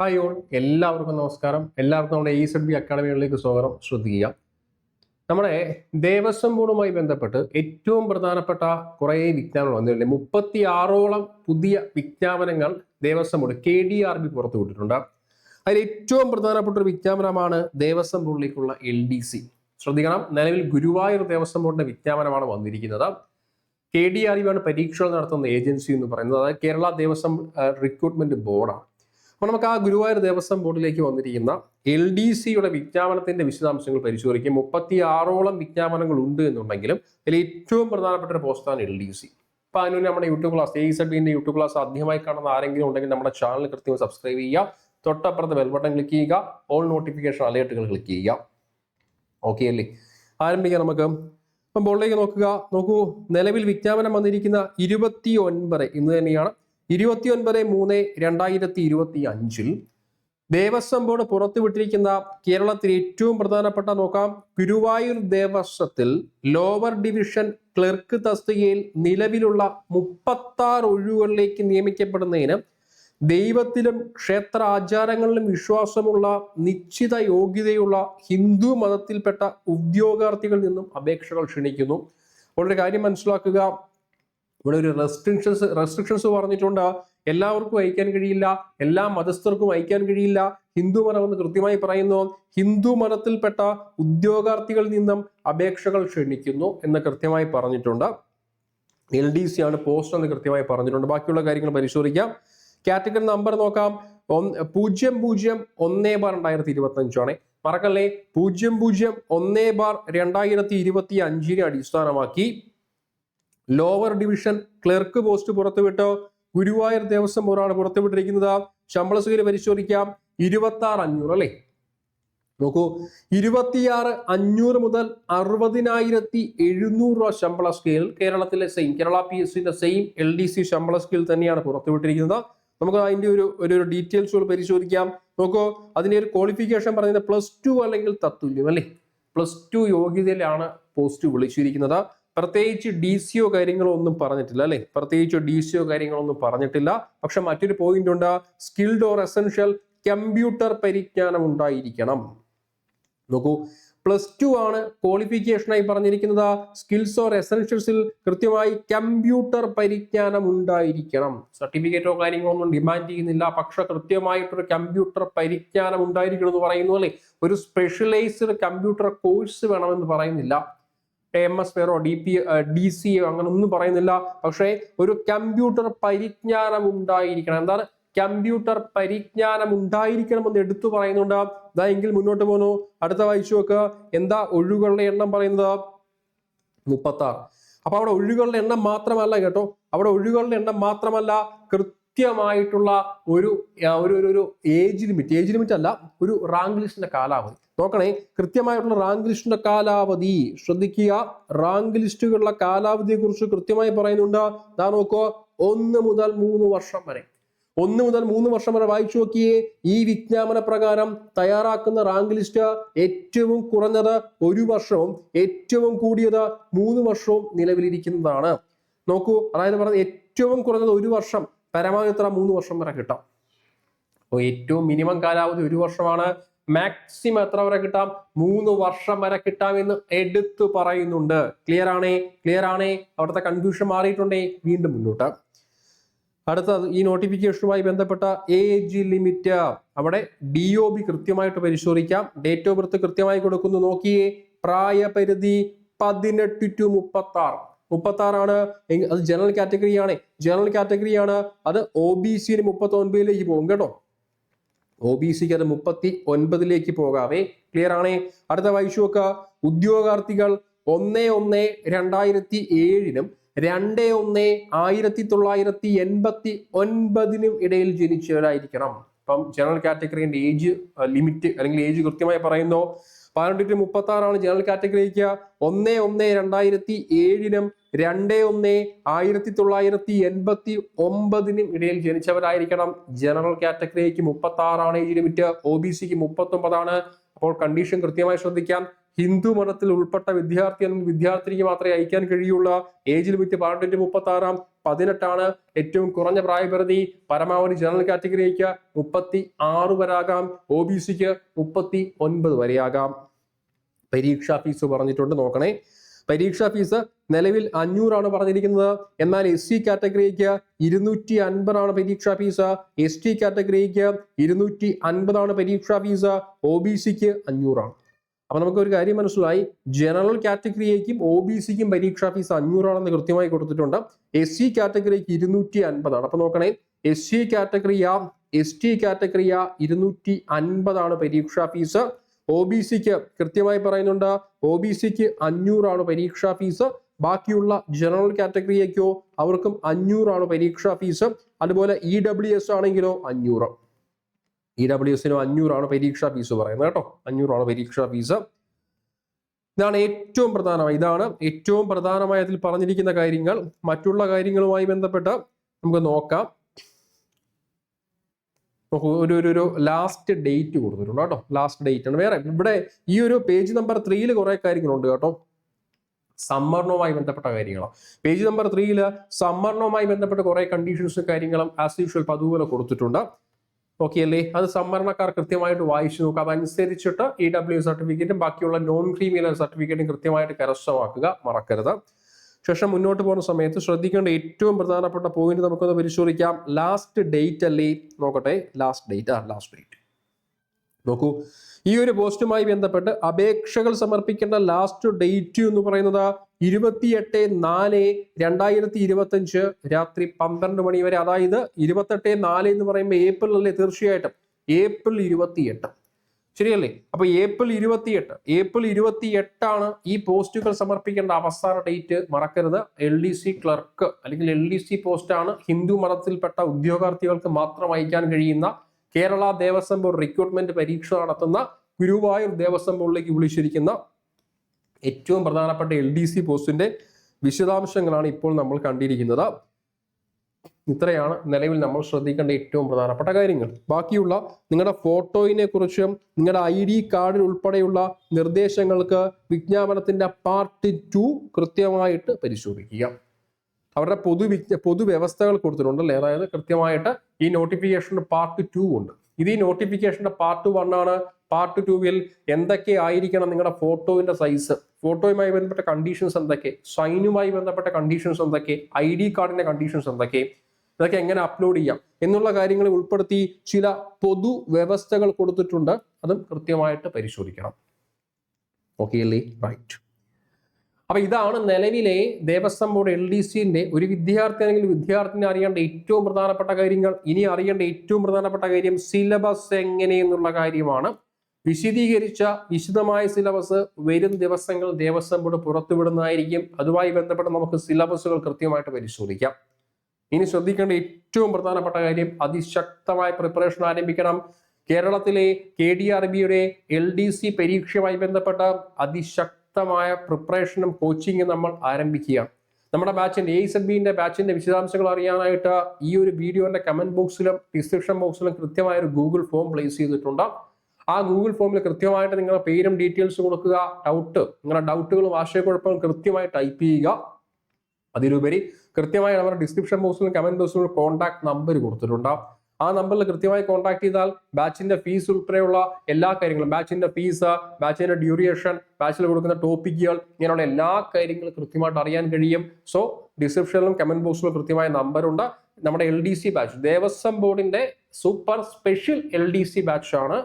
Hi all, എല്ലാവർക്കും നമസ്കാരം. എല്ലാവർക്കും നമ്മുടെ EZB അക്കാഡമികളിലേക്ക് സ്വാഗതം. ശ്രദ്ധിക്കുക, നമ്മുടെ ദേവസ്വം ബോർഡുമായി ബന്ധപ്പെട്ട് ഏറ്റവും പ്രധാനപ്പെട്ട കുറേ വിജ്ഞാപനങ്ങൾ വന്നിട്ടുണ്ട്. 36ഓളം പുതിയ വിജ്ഞാപനങ്ങൾ ദേവസ്വം ബോർഡ് KDRB പുറത്തുവിട്ടിട്ടുണ്ട്. അതിൽ ഏറ്റവും പ്രധാനപ്പെട്ട ഒരു വിജ്ഞാപനമാണ് ദേവസ്വം ബോർഡിലേക്കുള്ള LDC. ശ്രദ്ധിക്കണം, നിലവിൽ ഗുരുവായൂർ ദേവസ്വം ബോർഡിന്റെ വിജ്ഞാപനമാണ് വന്നിരിക്കുന്നത്. KDRB ആണ് പരീക്ഷകൾ നടത്തുന്ന ഏജൻസി എന്ന് പറയുന്നത്. അതായത് കേരള ദേവസ്വം റിക്രൂട്ട്മെന്റ് ബോർഡാണ്. അപ്പോൾ നമുക്ക് ആ ഗുരുവായൂർ ദേവസ്വം ബോർഡിലേക്ക് വന്നിരിക്കുന്ന LDCയുടെ വിജ്ഞാപനത്തിന്റെ വിശദാംശങ്ങൾ പരിശോധിക്കും. 36ഓളം വിജ്ഞാപനങ്ങൾ ഉണ്ട് എന്നുണ്ടെങ്കിലും അതിൽ ഏറ്റവും പ്രധാനപ്പെട്ട ഒരു പോസ്റ്റാണ് LDC. അപ്പോൾ അതിന് നമ്മുടെ യൂട്യൂബ് ക്ലാസ് EZBന്റെ യൂട്യൂബ് ക്ലാസ് ആദ്യമായി കാണുന്ന ആരെങ്കിലും ഉണ്ടെങ്കിൽ നമ്മുടെ ചാനൽ കൃത്യമായി സബ്സ്ക്രൈബ് ചെയ്യുക. തൊട്ടപ്പുറത്ത് ബെൽ ബട്ടൺ ക്ലിക്ക് ചെയ്യുക. ഓൾ നോട്ടിഫിക്കേഷൻ അലേർട്ടുകൾ ക്ലിക്ക് ചെയ്യുക. ഓക്കെ അല്ലേ? ആരംഭിക്കാം നമുക്ക്. അപ്പം ബോർഡിലേക്ക് നോക്കൂ. നിലവിൽ വിജ്ഞാപനം വന്നിരിക്കുന്ന 29 ഇന്ന് തന്നെയാണ്. 29/3/2025 ദേവസ്വം ബോർഡ് പുറത്തുവിട്ടിരിക്കുന്ന കേരളത്തിൽ ഏറ്റവും പ്രധാനപ്പെട്ട ഗുരുവായൂർ ദേവസ്വത്തിൽ ലോവർ ഡിവിഷൻ ക്ലർക്ക് തസ്തികയിൽ നിലവിലുള്ള 36 ഒഴിവുകളിലേക്ക് നിയമിക്കപ്പെടുന്നതിന് ദൈവത്തിലും ക്ഷേത്ര ആചാരങ്ങളിലും വിശ്വാസമുള്ള നിശ്ചിത യോഗ്യതയുള്ള ഹിന്ദു മതത്തിൽപ്പെട്ട ഉദ്യോഗാർത്ഥികളിൽ നിന്നും അപേക്ഷകൾ ക്ഷണിക്കുന്നു. അപ്പോൾ ഒരു കാര്യം മനസ്സിലാക്കുക, ഇവിടെ ഒരു റെസ്ട്രിക്ഷൻസ് പറഞ്ഞിട്ടുണ്ട്. എല്ലാവർക്കും അയക്കാൻ കഴിയില്ല, എല്ലാ മതസ്ഥർക്കും അയക്കാൻ കഴിയില്ല. ഹിന്ദു മതം എന്ന് കൃത്യമായി പറയുന്നു. ഹിന്ദു മതത്തിൽപ്പെട്ട ഉദ്യോഗാർത്ഥികളിൽ നിന്നും അപേക്ഷകൾ ക്ഷണിക്കുന്നു എന്ന് കൃത്യമായി പറഞ്ഞിട്ടുണ്ട്. LDC ആണ് പോസ്റ്റ് എന്ന് കൃത്യമായി പറഞ്ഞിട്ടുണ്ട്. ബാക്കിയുള്ള കാര്യങ്ങൾ പരിശോധിക്കാം. കാറ്റഗറി നമ്പർ നോക്കാം. 00/1/2025 ആണ്. മറക്കല്ലേ, 00/1/2025 അടിസ്ഥാനമാക്കി ലോവർ ഡിവിഷൻ ക്ലർക്ക് പോസ്റ്റ് പുറത്തുവിട്ട് ഗുരുവായൂർ ദേവസ്വം ബോർഡാണ് പുറത്തുവിട്ടിരിക്കുന്നത്. ശമ്പള സ്കെയിൽ പരിശോധിക്കാം. 26,500 അല്ലേ? നോക്കൂ, 26,500 മുതൽ 60,700 രൂപ ശമ്പള സ്കെയിൽ കേരളത്തിലെ കേരള PSCന്റെ LDC ശമ്പള സ്കെയിൽ തന്നെയാണ് പുറത്തുവിട്ടിരിക്കുന്നത്. നമുക്ക് അതിന്റെ ഒരു ഡീറ്റെയിൽസുകൾ പരിശോധിക്കാം. നോക്കൂ, അതിന്റെ ഒരു ക്വാളിഫിക്കേഷൻ പറയുന്നത് +2 അല്ലെങ്കിൽ തത്തുല്യം അല്ലേ? +2 യോഗ്യതയിലാണ് പോസ്റ്റ് വിളിച്ചിരിക്കുന്നത്. പ്രത്യേകിച്ച് DCO കാര്യങ്ങളോ ഒന്നും പറഞ്ഞിട്ടില്ല അല്ലെ? പക്ഷെ മറ്റൊരു പോയിന്റ് ഉണ്ട്, സ്കിൽഡ് ഓർ എസെൻഷ്യൽ കമ്പ്യൂട്ടർ പരിജ്ഞാനം ഉണ്ടായിരിക്കണം. നോക്കൂ, +2 ആണ് ക്വാളിഫിക്കേഷനായി പറഞ്ഞിരിക്കുന്നത്. സ്കിൽസ് ഓർ എസെൻഷ്യൽസിൽ കൃത്യമായി കമ്പ്യൂട്ടർ പരിജ്ഞാനം ഉണ്ടായിരിക്കണം. സർട്ടിഫിക്കറ്റോ കാര്യങ്ങളോ ഒന്നും ഡിമാൻഡ് ചെയ്യുന്നില്ല, പക്ഷെ കൃത്യമായിട്ടൊരു കമ്പ്യൂട്ടർ പരിജ്ഞാനം ഉണ്ടായിരിക്കണം എന്ന് പറയുന്നു അല്ലെ? ഒരു സ്പെഷ്യലൈസ്ഡ് കമ്പ്യൂട്ടർ കോഴ്സ് വേണമെന്ന് പറയുന്നില്ല. MS വേറോ DCO അങ്ങനെ ഒന്നും പറയുന്നില്ല. പക്ഷേ ഒരു കമ്പ്യൂട്ടർ പരിജ്ഞാനം ഉണ്ടായിരിക്കണം. എന്താണ് കമ്പ്യൂട്ടർ പരിജ്ഞാനം ഉണ്ടായിരിക്കണം എന്ന് എടുത്തു പറയുന്നുണ്ട്. എങ്കിൽ മുന്നോട്ട് പോകുന്നു. അടുത്ത വായിച്ചു നോക്കുക. എന്താ ഒഴിവുകളുടെ എണ്ണം പറയുന്നത്? 36. അപ്പൊ അവിടെ ഒഴിവുകളുടെ എണ്ണം മാത്രമല്ല കേട്ടോ, അവിടെ ഒഴിവുകളുടെ എണ്ണം മാത്രമല്ല, കൃത്യമായിട്ടുള്ള ഒരു ഏജ് ലിമിറ്റ് അല്ല, ഒരു റാങ്ക് ലിസ്റ്റിന്റെ കാലാവധി നോക്കണേ. കൃത്യമായിട്ടുള്ള റാങ്ക് ലിസ്റ്റിന്റെ കാലാവധി ശ്രദ്ധിക്കുക. റാങ്ക് ലിസ്റ്റുകളുടെ കാലാവധിയെ കുറിച്ച് കൃത്യമായി പറയുന്നുണ്ട്. നോക്കോ, 1 മുതൽ 3 വർഷം വരെ. 1 മുതൽ 3 വർഷം വരെ വായിച്ചു നോക്കിയേ. ഈ വിജ്ഞാപന പ്രകാരം തയ്യാറാക്കുന്ന റാങ്ക് ലിസ്റ്റ് ഏറ്റവും കുറഞ്ഞത് 1 വർഷവും ഏറ്റവും കൂടിയത് 3 വർഷവും നിലവിലിരിക്കുന്നതാണ്. നോക്കൂ, അതായത് പറഞ്ഞത് ഏറ്റവും കുറഞ്ഞത് 1 വർഷം, പരമാവധി 3 വർഷം വരെ കിട്ടാം. അപ്പോൾ ഏറ്റവും മിനിമം കാലാവധി 1 വർഷമാണ്. മാക്സിമം എത്ര വരെ കിട്ടാം? 3 വർഷം വരെ കിട്ടാമെന്ന് എടുത്തു പറയുന്നുണ്ട്. ക്ലിയർ ആണേ? അവിടുത്തെ കൺഫ്യൂഷൻ മാറിയിട്ടുണ്ടേ. വീണ്ടും മുന്നോട്ട്. അടുത്ത ഈ നോട്ടിഫിക്കേഷനുമായി ബന്ധപ്പെട്ട ഏജ് ലിമിറ്റ്, അവിടെ DOB കൃത്യമായിട്ട് പരിശോധിക്കാം. ഡേറ്റ് ഓഫ് ബർത്ത് കൃത്യമായി കൊടുക്കുന്നു. നോക്കിയേ, പ്രായപരിധി 18 to 36 ആണ്. അത് ജനറൽ കാറ്റഗറിയാണ്. അത് OBC 39ലേക്ക് പോകും കേട്ടോ. OBCക്ക് അത് 39ലേക്ക് പോകാവേ. ക്ലിയർ ആണേ? അടുത്ത വായിച്ചു നോക്കുക. ഉദ്യോഗാർത്ഥികൾ 1/1/2007 2/1/1989 ഇടയിൽ ജനിച്ചവരായിരിക്കണം. അപ്പം ജനറൽ കാറ്റഗറിന്റെ ഏജ് ലിമിറ്റ് അല്ലെങ്കിൽ ഏജ് കൃത്യമായി പറയുന്നു. 18 to 36 ആണ് ജനറൽ കാറ്റഗറിക്ക്. 1/1/2007 2/1/1989 ഇടയിൽ ജനിച്ചവരായിരിക്കണം. ജനറൽ കാറ്റഗറിക്ക് 36 ആണ് ഏജ് ലിമിറ്റ്. OBCക്ക് 39 ആണ്. അപ്പോൾ കണ്ടീഷൻ കൃത്യമായി ശ്രദ്ധിക്കാം. ഹിന്ദു മതത്തിൽ ഉൾപ്പെട്ട വിദ്യാർത്ഥി അല്ലെങ്കിൽ വിദ്യാർത്ഥിനിക്ക് മാത്രമേ അയക്കാൻ കഴിയുള്ളൂ. ഏജ് ലിമിറ്റ് 18-36, 18 ഏറ്റവും കുറഞ്ഞ പ്രായപരിധി. പരമാവധി ജനറൽ കാറ്റഗറിക്ക് 36 വരെയാകാം, OBCക്ക് 39 വരെയാകാം. പരീക്ഷാ ഫീസ് പറഞ്ഞിട്ടുണ്ട്, നോക്കണേ. പരീക്ഷാ ഫീസ് നിലവിൽ 500 പറഞ്ഞിരിക്കുന്നത്. എന്നാൽ SC കാറ്റഗറിക്ക് 250 പരീക്ഷാ ഫീസ്, ST കാറ്റഗറിക്ക് 250 പരീക്ഷാ ഫീസ്, OBCക്ക് 500. അപ്പൊ നമുക്ക് ഒരു കാര്യം മനസ്സിലായി, ജനറൽ കാറ്റഗറിയേക്കും OBCക്കും പരീക്ഷാ ഫീസ് 500 കൃത്യമായി കൊടുത്തിട്ടുണ്ട്. SC കാറ്റഗറിക്ക് 250. അപ്പൊ നോക്കണേ, SC കാറ്റഗറിയ ST കാറ്റഗറിയ 250 പരീക്ഷാ ഫീസ്. OBCക്ക് കൃത്യമായി പറയുന്നുണ്ട്, OBCക്ക് 500 പരീക്ഷാ ഫീസ്. ബാക്കിയുള്ള ജനറൽ കാറ്റഗറിയേക്കോ അവർക്കും 500 പരീക്ഷാ ഫീസ്. അതുപോലെ EWS ആണെങ്കിലോ 500. EWSനും 500 പരീക്ഷാ ഫീസ് പറയുന്നത് കേട്ടോ. 500 പരീക്ഷാ ഫീസ്. ഇതാണ് ഏറ്റവും പ്രധാനമായ അതിൽ പറഞ്ഞിരിക്കുന്ന കാര്യങ്ങൾ. മറ്റുള്ള കാര്യങ്ങളുമായി ബന്ധപ്പെട്ട് നമുക്ക് നോക്കാം. ഒരു ലാസ്റ്റ് ഡേറ്റ് കൊടുത്തിട്ടുണ്ട് കേട്ടോ. ലാസ്റ്റ് ഡേറ്റ് ആണ്. വേറെ ഇവിടെ ഈ ഒരു പേജ് നമ്പർ 3 കുറെ കാര്യങ്ങളുണ്ട് കേട്ടോ. സംവരണവുമായി ബന്ധപ്പെട്ട കാര്യങ്ങളാണ്. പേജ് നമ്പർ 3 സംവരണവുമായി ബന്ധപ്പെട്ട കുറെ കണ്ടീഷൻസും കാര്യങ്ങളും ആസ് യൂഷ്വൽ അതുപോലെ കൊടുത്തിട്ടുണ്ട്. ഓക്കെ അല്ലേ? അത് സംവരണക്കാർ കൃത്യമായിട്ട് വായിച്ചു നോക്കുക. അതനുസരിച്ചിട്ട് EWS സർട്ടിഫിക്കറ്റും ബാക്കിയുള്ള നോൺ ക്രീമിയൽ സർട്ടിഫിക്കറ്റും കൃത്യമായിട്ട് കരസ്ഥമാക്കുക, മറക്കരുത്. ശേഷം മുന്നോട്ട് പോകുന്ന സമയത്ത് ശ്രദ്ധിക്കേണ്ട ഏറ്റവും പ്രധാനപ്പെട്ട പോയിന്റ് നമുക്കൊന്ന് പരിശോധിക്കാം. ലാസ്റ്റ് ഡേറ്റ് അല്ലേ? നോക്കട്ടെ, ലാസ്റ്റ് ഡേറ്റ് നോക്കൂ. ഈ ഒരു പോസ്റ്റുമായി ബന്ധപ്പെട്ട് അപേക്ഷകൾ സമർപ്പിക്കേണ്ട ലാസ്റ്റ് ഡേറ്റ് എന്ന് പറയുന്നത് 28/4/2025 രാത്രി 12 മണി വരെ. അതായത് 28/4 എന്ന് പറയുമ്പോൾ ഏപ്രിൽ അല്ലേ? തീർച്ചയായിട്ടും ഏപ്രിൽ 28, ശരിയല്ലേ? അപ്പൊ ഏപ്രിൽ 28 ഈ പോസ്റ്റുകൾ സമർപ്പിക്കേണ്ട അവസാന ഡേറ്റ്. മറക്കരുത്. LDC ക്ലർക്ക് അല്ലെങ്കിൽ LDC പോസ്റ്റ് ആണ് ഹിന്ദു മതത്തിൽപ്പെട്ട ഉദ്യോഗാർത്ഥികൾക്ക് മാത്രം അയക്കാൻ കഴിയുന്ന കേരള ദേവസ്വം ബോർഡ് റിക്രൂട്ട്മെന്റ് പരീക്ഷ നടത്തുന്ന ഗുരുവായൂർ ദേവസ്വം ബോർഡിലേക്ക് വിളിച്ചിരിക്കുന്ന ഏറ്റവും പ്രധാനപ്പെട്ട LDC പോസ്റ്റിന്റെ വിശദാംശങ്ങളാണ് ഇപ്പോൾ നമ്മൾ കണ്ടിരിക്കുന്നത്. ഇത്രയാണ് നിലവിൽ നമ്മൾ ശ്രദ്ധിക്കേണ്ട ഏറ്റവും പ്രധാനപ്പെട്ട കാര്യങ്ങൾ. ബാക്കിയുള്ള നിങ്ങളുടെ ഫോട്ടോയിനെ കുറിച്ചും നിങ്ങളുടെ ID കാർഡിൽ ഉൾപ്പെടെയുള്ള നിർദ്ദേശങ്ങൾക്ക് വിജ്ഞാപനത്തിന്റെ പാർട്ട് 2 കൃത്യമായിട്ട് പരിശോധിക്കുക. അവരുടെ പൊതുവ്യവസ്ഥകൾ കൊടുത്തിട്ടുണ്ട് അല്ലേ? അതായത് കൃത്യമായിട്ട് ഈ നോട്ടിഫിക്കേഷന്റെ പാർട്ട് 2 ഉണ്ട്. ഇത് ഈ നോട്ടിഫിക്കേഷന്റെ പാർട്ട് 1 ആണ്. പാർട്ട് 2 എന്തൊക്കെ ആയിരിക്കണം നിങ്ങളുടെ ഫോട്ടോയുടെ സൈസ്, ഫോട്ടോയുമായി ബന്ധപ്പെട്ട കണ്ടീഷൻസ് എന്തൊക്കെ, സൈനുമായി ബന്ധപ്പെട്ട കണ്ടീഷൻസ് എന്തൊക്കെ, ID കാർഡിന്റെ കണ്ടീഷൻസ് എന്തൊക്കെ, ഇതൊക്കെ എങ്ങനെ അപ്ലോഡ് ചെയ്യാം എന്നുള്ള കാര്യങ്ങൾ ഉൾപ്പെടുത്തി ചില പൊതു വ്യവസ്ഥകൾ കൊടുത്തിട്ടുണ്ട്. അതും കൃത്യമായിട്ട് പരിശോധിക്കണം. ഓക്കെ അല്ലേ? റൈറ്റ്. അപ്പൊ ഇതാണ് നിലവിലെ ദേവസ്വം ബോർഡ് LDCന്റെ ഒരു വിദ്യാർത്ഥി അല്ലെങ്കിൽ വിദ്യാർത്ഥിനി അറിയേണ്ട ഏറ്റവും പ്രധാനപ്പെട്ട കാര്യങ്ങൾ. ഇനി അറിയേണ്ട ഏറ്റവും പ്രധാനപ്പെട്ട കാര്യം സിലബസ് എങ്ങനെയെന്നുള്ള കാര്യമാണ്. വിശദീകരിച്ച വിശദമായ സിലബസ് വരും ദിവസങ്ങൾ ദേവസ്വം ബോർഡ് പുറത്തുവിടുന്നതായിരിക്കും. അതുമായി ബന്ധപ്പെട്ട് നമുക്ക് സിലബസുകൾ കൃത്യമായിട്ട് പരിശോധിക്കാം. ഇനി ശ്രദ്ധിക്കേണ്ട ഏറ്റവും പ്രധാനപ്പെട്ട കാര്യം, അതിശക്തമായ പ്രിപ്പറേഷൻ ആരംഭിക്കണം. കേരളത്തിലെ KDRBയുടെ LDC പരീക്ഷയുമായി ബന്ധപ്പെട്ട അതിശക്തമായ പ്രിപ്പറേഷനും കോച്ചിങ്ങും നമ്മൾ ആരംഭിക്കുകയാണ്. നമ്മുടെ ബാച്ചിന്റെ ASBന്റെ ബാച്ചിന്റെ വിശദാംശങ്ങൾ അറിയാനായിട്ട് ഈ ഒരു വീഡിയോന്റെ കമന്റ് ബോക്സിലും ഡിസ്ക്രിപ്ഷൻ ബോക്സിലും കൃത്യമായ ഒരു ഗൂഗിൾ ഫോം പ്ലേസ് ചെയ്തിട്ടുണ്ട്. ആ ഗൂഗിൾ ഫോമിൽ കൃത്യമായിട്ട് നിങ്ങളുടെ പേരും ഡീറ്റെയിൽസ് കൊടുക്കുക. നിങ്ങളുടെ ഡൗട്ടുകളും ആശയക്കുഴപ്പങ്ങളും കൃത്യമായി ടൈപ്പ് ചെയ്യുക. അതിലുപരി കൃത്യമായി നമ്മുടെ ഡിസ്ക്രിപ്ഷൻ ബോക്സിലും കമന്റ് ബോക്സിലും കോൺടാക്ട് നമ്പർ കൊടുത്തിട്ടുണ്ട്. ആ നമ്പറിൽ കൃത്യമായി കോൺടാക്ട് ചെയ്താൽ ബാച്ചിന്റെ ഫീസ് ഉൾപ്പെടെയുള്ള എല്ലാ കാര്യങ്ങളും, ബാച്ചിന്റെ ഫീസ്, ബാച്ചിന്റെ ഡ്യൂറേഷൻ, ബാച്ചിൽ കൊടുക്കുന്ന ടോപ്പിക്കുകൾ, ഇങ്ങനെയുള്ള എല്ലാ കാര്യങ്ങളും കൃത്യമായിട്ട് അറിയാൻ കഴിയും. സോ ഡിസ്ക്രിപ്ഷനിലും കമന്റ് ബോക്സിലും കൃത്യമായ നമ്പറുണ്ട്. നമ്മുടെ LDC ബാച്ച്, ദേവസ്വം ബോർഡിന്റെ സൂപ്പർ സ്പെഷ്യൽ LDC ബാച്ച് ആണ്.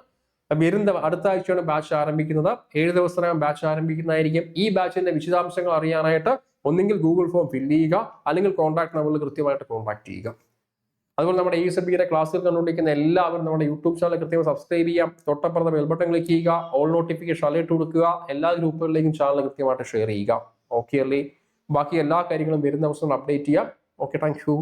അടുത്ത ആഴ്ചയാണ് ബാച്ച് ആരംഭിക്കുന്നത്. 7 ദിവസത്തിനകം ബാച്ച് ആരംഭിക്കുന്നതായിരിക്കും. ഈ ബാച്ചിന്റെ വിശദാംശങ്ങൾ അറിയാനായിട്ട് ഒന്നെങ്കിൽ ഗൂഗിൾ ഫോം ഫില്ല് ചെയ്യുക, അല്ലെങ്കിൽ കോൺടാക്ട് നമ്പറിൽ കൃത്യമായിട്ട് കോൺടാക്ട് ചെയ്യുക. അതുപോലെ നമ്മുടെ ASBയുടെ ക്ലാസ്സിൽ കണ്ടുകൊണ്ടിരിക്കുന്ന എല്ലാവരും നമ്മുടെ യൂട്യൂബ് ചാനൽ കൃത്യമായി സബ്സ്ക്രൈബ് ചെയ്യാം. തൊട്ടപ്പുറത്തെ ബെൽ ബട്ടൺ ക്ലിക്ക് ചെയ്യുക, ഓൾ നോട്ടിഫിക്കേഷൻ അലേർട്ട് കൊടുക്കുക, എല്ലാ ഗ്രൂപ്പുകളിലേക്കും ചാനൽ കൃത്യമായിട്ട് ഷെയർ ചെയ്യുക. ഓക്കെ അല്ലേ? ബാക്കി എല്ലാ കാര്യങ്ങളും വരുന്ന ദിവസങ്ങൾ അപ്ഡേറ്റ് ചെയ്യാം. Okay, thank you.